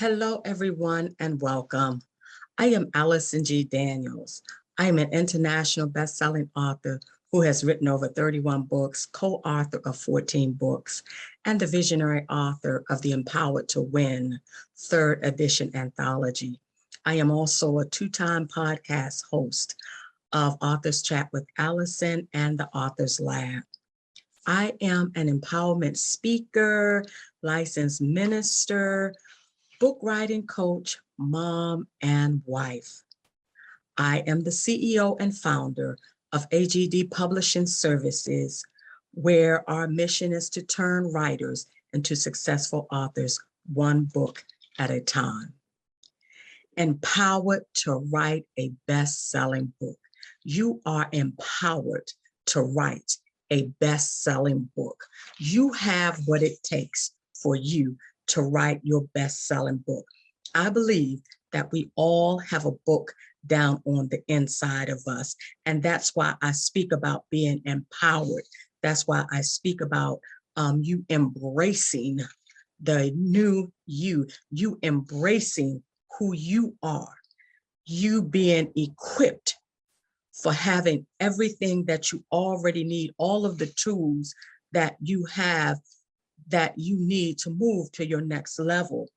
Hello, everyone, and welcome. I am Allison G. Daniels. I am an international best-selling author who has written over 31 books, co-author of 14 books, and the visionary author of the Empowered to Win, third edition anthology. I am also a two-time podcast host of Authors Chat with Allison and the Authors Lab. I am an empowerment speaker, licensed minister, book writing coach, mom, and wife. I am the CEO and founder of AGD Publishing Services, where our mission is to turn writers into successful authors, one book at a time. Empowered to write a best-selling book. You are empowered to write a best-selling book. You have what it takes for you to write your best-selling book. I believe that we all have a book down on the inside of us. And that's why I speak about being empowered. That's why I speak about you embracing the new you embracing who you are, you being equipped for having everything that you already need, all of the tools that you have that you need to move to your next level.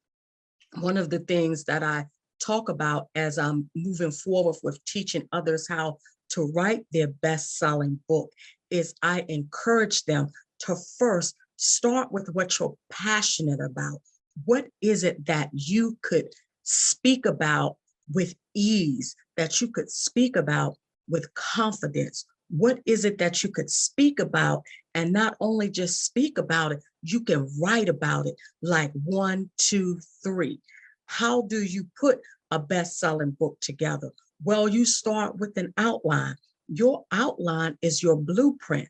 One of the things that I talk about as I'm moving forward with teaching others how to write their best-selling book is I encourage them to first start with what you're passionate about. What is it that you could speak about with ease, that you could speak about with confidence? What is it that you could speak about and not only just speak about it, you can write about it like 1, 2, 3. How do you put a best-selling book together? Well, you start with an outline. Your outline is your blueprint.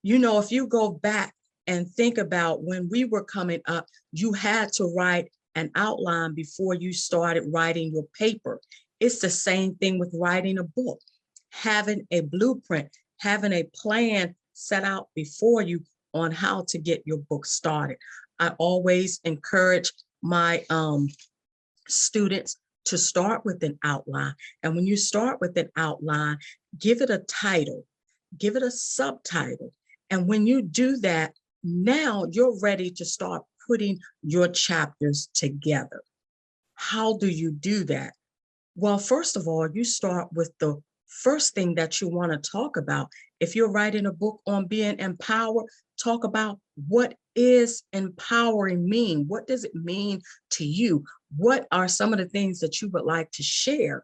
You know, if you go back and think about when we were coming up, you had to write an outline before you started writing your paper. It's the same thing with writing a book. Having a blueprint, having a plan set out before you on how to get your book started. I always encourage my students to start with an outline. And when you start with an outline, give it a title, give it a subtitle. And when you do that, now you're ready to start putting your chapters together. How do you do that? Well, first of all, you start with the first thing that you want to talk about. If you're writing a book on being empowered, talk about what is empowering mean? What does it mean to you? What are some of the things that you would like to share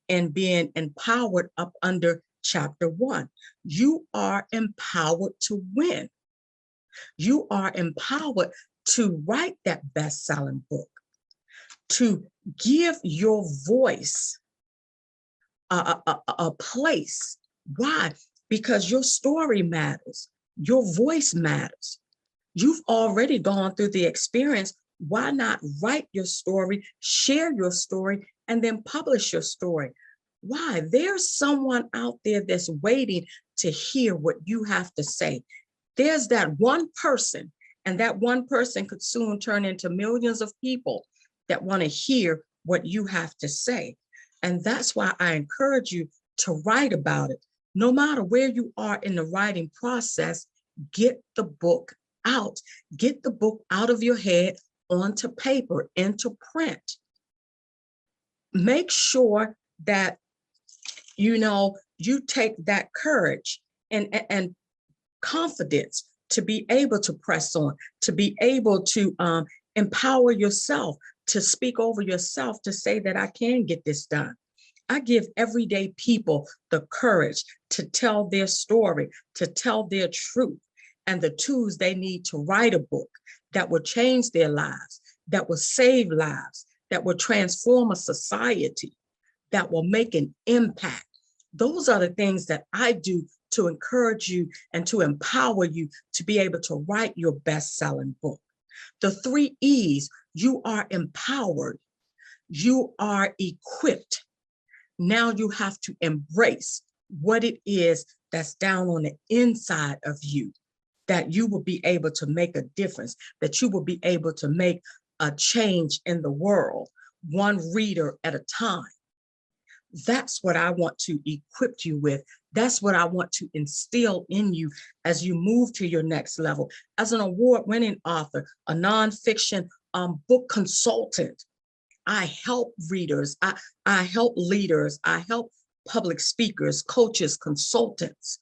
in being empowered up under chapter 1? You are empowered to win. You are empowered to write that best-selling book, to give your voice a place. Why? Because your story matters. Your voice matters. You've already gone through the experience. Why not write your story, share your story, and then publish your story? Why? There's someone out there that's waiting to hear what you have to say. There's that one person, and that one person could soon turn into millions of people that want to hear what you have to say. And that's why I encourage you to write about it. No matter where you are in the writing process, get the book out. Get the book out of your head onto paper, into print. Make sure that, you take that courage and confidence to be able to press on, to be able to empower yourself, to speak over yourself, to say that I can get this done. I give everyday people the courage to tell their story, to tell their truth, and the tools they need to write a book that will change their lives, that will save lives, that will transform a society, that will make an impact. Those are the things that I do to encourage you and to empower you to be able to write your best-selling book. The 3 E's: you are empowered, you are equipped. Now you have to embrace what it is that's down on the inside of you, that you will be able to make a difference, that you will be able to make a change in the world, one reader at a time. That's what I want to equip you with. That's what I want to instill in you as you move to your next level. As an award-winning author, a nonfiction book consultant, I help readers, I help leaders, I help public speakers, coaches, consultants,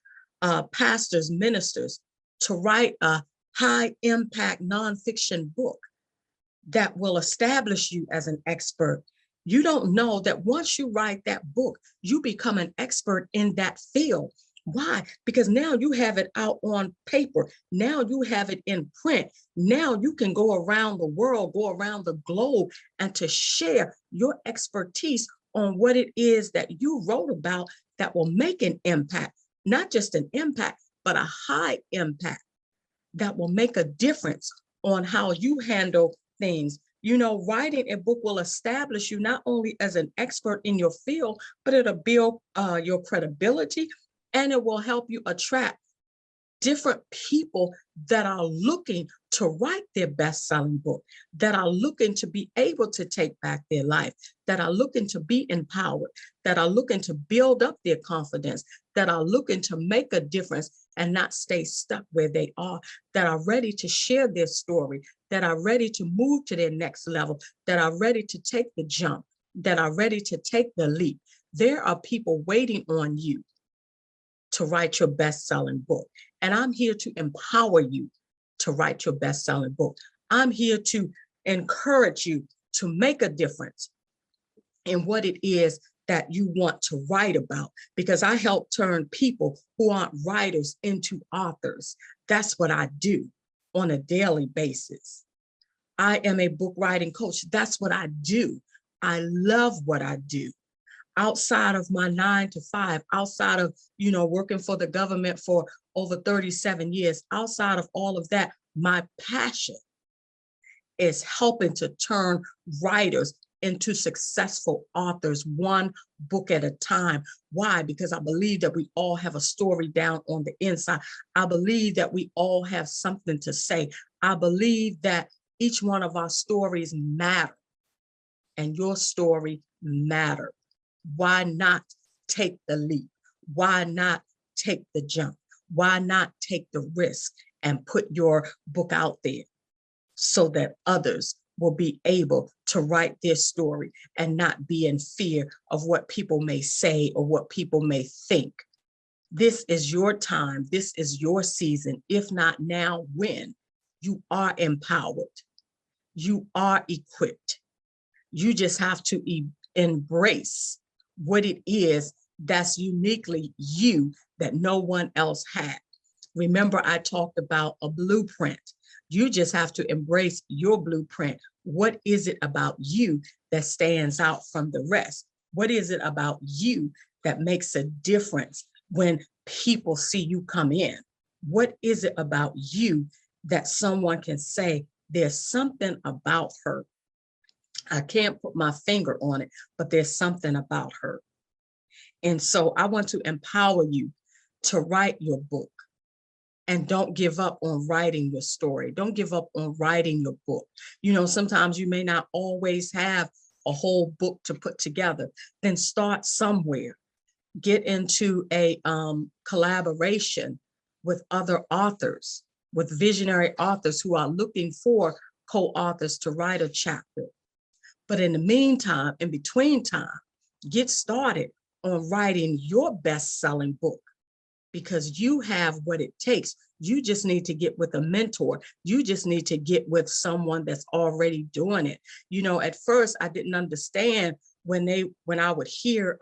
pastors, ministers to write a high impact nonfiction book that will establish you as an expert. You don't know that once you write that book, you become an expert in that field. Why? Because now you have it out on paper. Now you have it in print. Now you can go around the world, go around the globe, and to share your expertise on what it is that you wrote about that will make an impact, not just an impact, but a high impact that will make a difference on how you handle things. You know, writing a book will establish you not only as an expert in your field, but it'll build your credibility, and it will help you attract different people that are looking to write their best-selling book, that are looking to be able to take back their life, that are looking to be empowered, that are looking to build up their confidence, that are looking to make a difference and not stay stuck where they are, that are ready to share their story, that are ready to move to their next level, that are ready to take the jump, that are ready to take the leap. There are people waiting on you to write your best-selling book. And I'm here to empower you to write your best-selling book. I'm here to encourage you to make a difference in what it is that you want to write about, because I help turn people who aren't writers into authors. That's what I do on a daily basis. I am a book writing coach. That's what I do. I love what I do. Outside of my 9 to 5, outside of, you know, working for the government for over 37 years, outside of all of that, my passion is helping to turn writers into successful authors, one book at a time. Why? Because I believe that we all have a story down on the inside. I believe that we all have something to say. I believe that each one of our stories matter, and your story matters. Why not take the leap? Why not take the jump? Why not take the risk and put your book out there so that others will be able to write their story and not be in fear of what people may say or what people may think? This is your time. This is your season. If not now, when? You are empowered. You are equipped. You just have to embrace what it is that's uniquely you that no one else had. Remember, I talked about a blueprint. You just have to embrace your blueprint. What is it about you that stands out from the rest? What is it about you that makes a difference when people see you come in? What is it about you that someone can say, there's something about her? I can't put my finger on it, but there's something about her. And so I want to empower you to write your book, and don't give up on writing your story. Don't give up on writing your book. You know, sometimes you may not always have a whole book to put together. Then start somewhere. Get into a collaboration with other authors, with visionary authors who are looking for co-authors to write a chapter. But in the meantime, in between time, get started on writing your best-selling book, because you have what it takes. You just need to get with a mentor. You just need to get with someone that's already doing it. You know, at first I didn't understand when I would hear,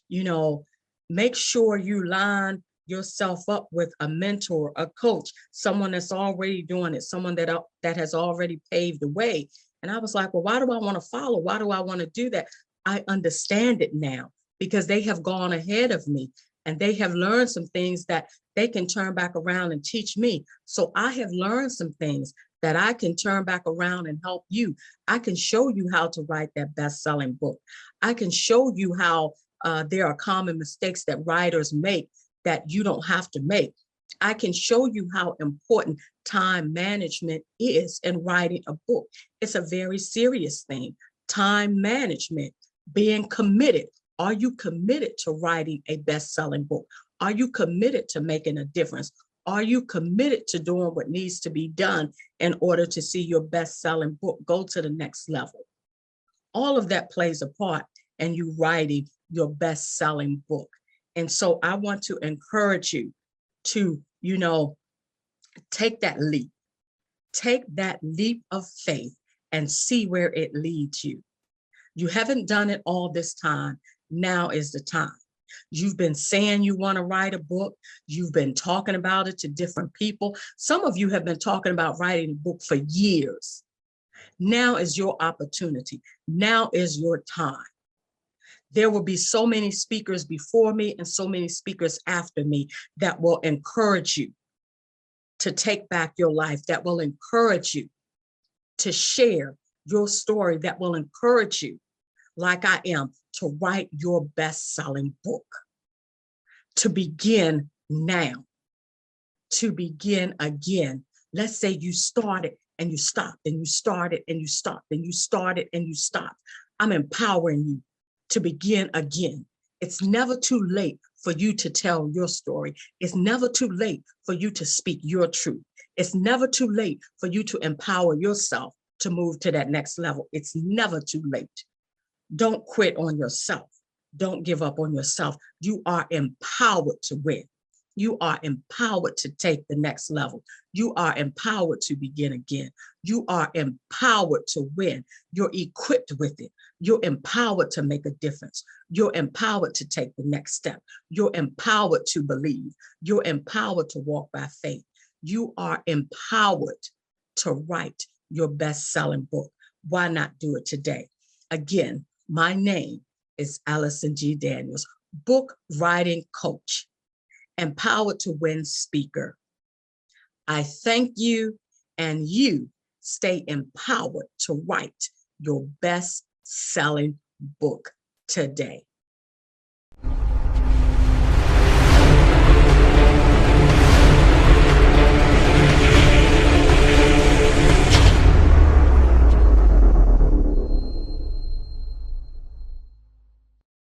you know, make sure you line yourself up with a mentor, a coach, someone that's already doing it, someone that has already paved the way. And I was like, well, why do I want to follow? Why do I want to do that? I understand it now, because they have gone ahead of me and they have learned some things that they can turn back around and teach me. So I have learned some things that I can turn back around and help you. I can show you how to write that best-selling book. I can show you how there are common mistakes that writers make that you don't have to make. I can show you how important time management is in writing a book. It's a very serious thing. Time management, being committed. Are you committed to writing a best-selling book? Are you committed to making a difference? Are you committed to doing what needs to be done in order to see your best-selling book go to the next level? All of that plays a part in you writing your best-selling book. And so I want to encourage you to, take that leap. Take that leap of faith and see where it leads you. You haven't done it all this time. Now is the time. You've been saying you want to write a book. You've been talking about it to different people. Some of you have been talking about writing a book for years. Now is your opportunity. Now is your time. There will be so many speakers before me and so many speakers after me that will encourage you to take back your life, that will encourage you to share your story, that will encourage you, like I am, to write your best-selling book, to begin now, to begin again. Let's say you started and you stopped, and you started and you stopped, and you started and you stopped. I'm empowering you to begin again. It's never too late for you to tell your story. It's never too late for you to speak your truth. It's never too late for you to empower yourself to move to that next level. It's never too late. Don't quit on yourself. Don't give up on yourself. You are empowered to win. You are empowered to take the next level. You are empowered to begin again. You are empowered to win. You're equipped with it. You're empowered to make a difference. You're empowered to take the next step. You're empowered to believe. You're empowered to walk by faith. You are empowered to write your best-selling book. Why not do it today? Again, my name is Allison G. Daniels, book writing coach, empowered to win speaker. I thank you, and you stay empowered to write your best-selling book today.